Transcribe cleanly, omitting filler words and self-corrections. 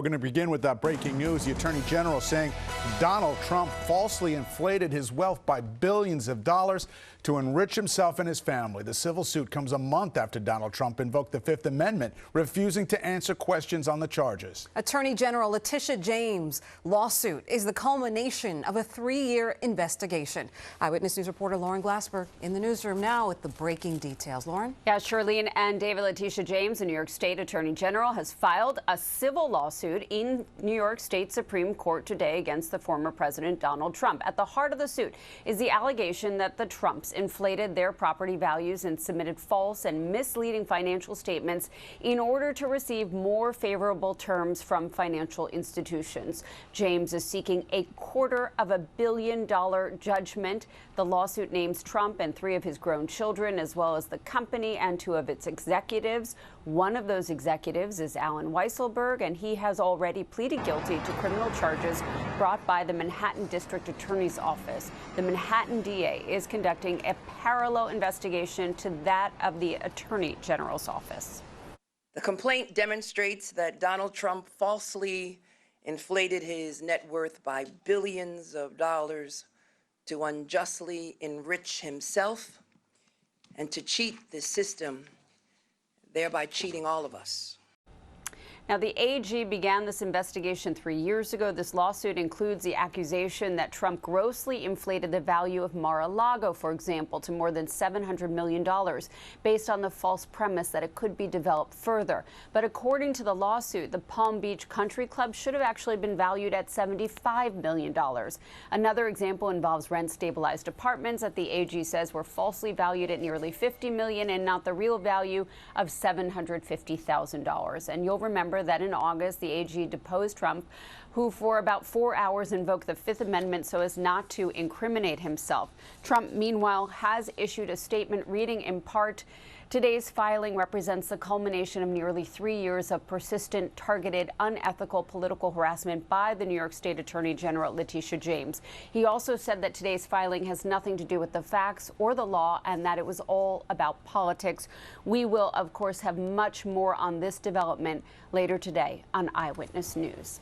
we're going to begin with that breaking news. The Attorney General saying Donald Trump falsely inflated his wealth by billions of dollars to enrich himself and his family. The civil suit comes a month after Donald Trump invoked the Fifth Amendment, refusing to answer questions on the charges. Attorney General Letitia James' lawsuit is the culmination of a 3-year investigation. Eyewitness News reporter Lauren Glassberg in the newsroom now with the breaking details. Lauren? Yeah, Shirlene and David. Letitia James, the New York State Attorney General, has filed a civil lawsuit in New York State Supreme Court today against the former President Donald Trump. At the heart of the suit is the allegation that the Trumps inflated their property values and submitted false and misleading financial statements in order to receive more favorable terms from financial institutions. James is seeking a $250 million judgment. The lawsuit names Trump and 3 of his grown children, as well as the company and 2 of its executives. One of those executives is Alan Weisselberg, and he has already pleaded guilty to criminal charges brought by the Manhattan District Attorney's Office. The Manhattan DA is conducting a parallel investigation to that of the Attorney General's office. The complaint demonstrates that Donald Trump falsely inflated his net worth by billions of dollars to unjustly enrich himself and to cheat the system, thereby cheating all of us. Now, the AG began this investigation 3 years ago. This lawsuit includes the accusation that Trump grossly inflated the value of Mar-a-Lago, for example, to more than $700 million, based on the false premise that it could be developed further. But according to the lawsuit, the Palm Beach Country Club should have actually been valued at $75 million. Another example involves rent-stabilized apartments that the AG says were falsely valued at nearly $50 million and not the real value of $750,000. And you'll remember that in August, the AG deposed Trump, who for about 4 hours invoked the Fifth Amendment so as not to incriminate himself. Trump, meanwhile, has issued a statement reading in part, "Today's filing represents the culmination of nearly 3 years of persistent, targeted, unethical political harassment by the New York State Attorney General Letitia James." He also said that today's filing has nothing to do with the facts or the law and that it was all about politics. We will, of course, have much more on this development later today on Eyewitness News.